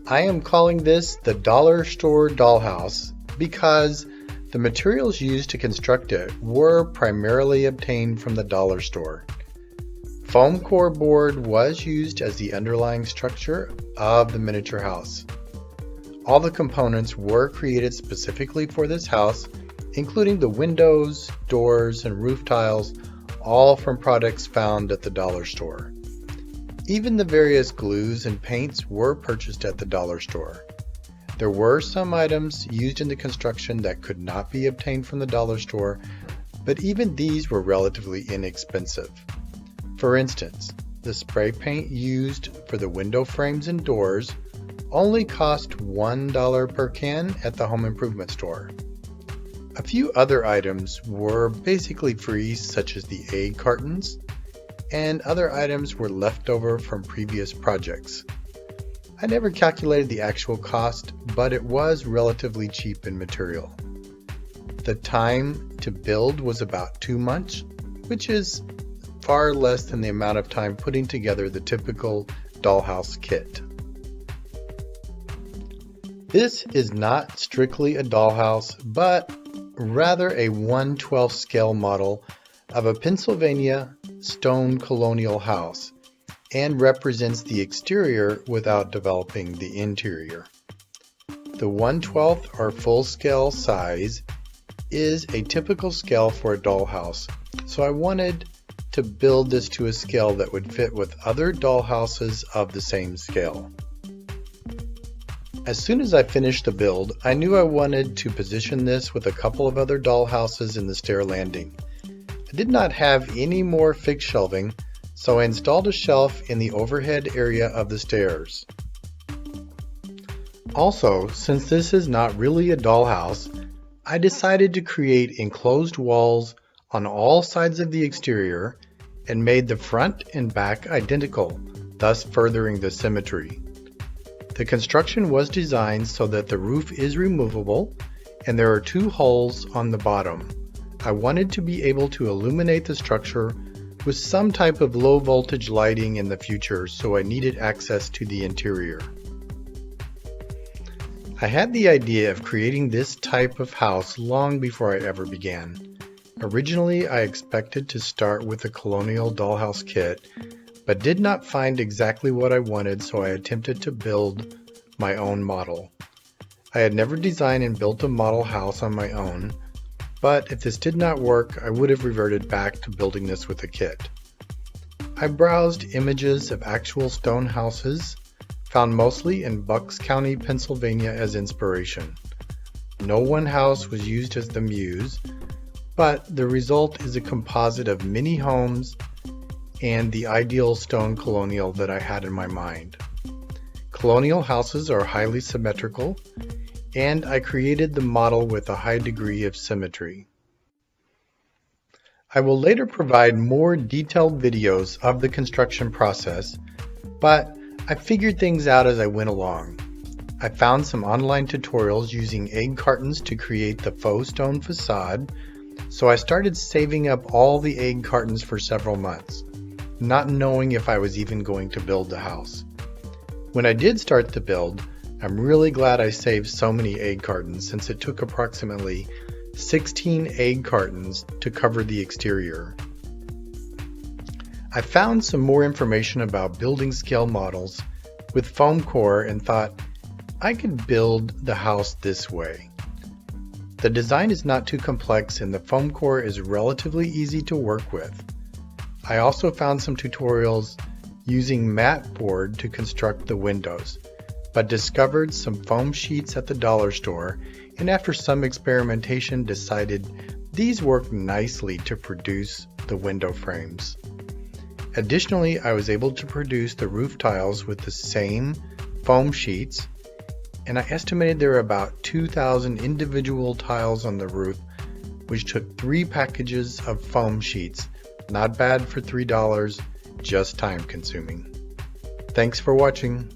I am calling this the dollar store dollhouse because the materials used to construct it were primarily obtained from the dollar store. Foam core board was used as the underlying structure of the miniature house. All the components were created specifically for this house, including the windows, doors, and roof tiles, all from products found at the dollar store. Even the various glues and paints were purchased at the dollar store. There were some items used in the construction that could not be obtained from the dollar store, but even these were relatively inexpensive. For instance, the spray paint used for the window frames and doors only cost $1 per can at the home improvement store. A few other items were basically free, such as the egg cartons, and other items were left over from previous projects. I never calculated the actual cost, but it was relatively cheap in material. The time to build was about 2 months, which is far less than the amount of time putting together the typical dollhouse kit. This is not strictly a dollhouse, but rather a 1/12 scale model of a Pennsylvania Stone Colonial house, and represents the exterior without developing the interior. The 1/12 or full scale size is a typical scale for a dollhouse, so I wanted to build this to a scale that would fit with other dollhouses of the same scale. As soon as I finished the build, I knew I wanted to position this with a couple of other dollhouses in the stair landing. I did not have any more fixed shelving, so I installed a shelf in the overhead area of the stairs. Also, since this is not really a dollhouse, I decided to create enclosed walls on all sides of the exterior and made the front and back identical, thus furthering the symmetry. The construction was designed so that the roof is removable and there are 2 holes on the bottom. I wanted to be able to illuminate the structure with some type of low voltage lighting in the future, so I needed access to the interior. I had the idea of creating this type of house long before I ever began. Originally, I expected to start with a colonial dollhouse kit, but did not find exactly what I wanted, so I attempted to build my own model. I had never designed and built a model house on my own, but if this did not work, I would have reverted back to building this with a kit. I browsed images of actual stone houses, found mostly in Bucks County, Pennsylvania as inspiration. No one house was used as the muse, but the result is a composite of many homes and the ideal stone colonial that I had in my mind. Colonial houses are highly symmetrical, and I created the model with a high degree of symmetry. I will later provide more detailed videos of the construction process, but I figured things out as I went along. I found some online tutorials using egg cartons to create the faux stone facade, so I started saving up all the egg cartons for several months, not knowing if I was even going to build the house. When I did start the build, I'm really glad I saved so many egg cartons, since it took approximately 16 egg cartons to cover the exterior. I found some more information about building scale models with foam core and thought I could build the house this way. The design is not too complex and the foam core is relatively easy to work with. I also found some tutorials using mat board to construct the windows, but discovered some foam sheets at the dollar store, and after some experimentation decided these work nicely to produce the window frames. Additionally, I was able to produce the roof tiles with the same foam sheets, and I estimated there are about 2,000 individual tiles on the roof, which took 3 packages of foam sheets. Not bad for $3, just time consuming. Thanks for watching.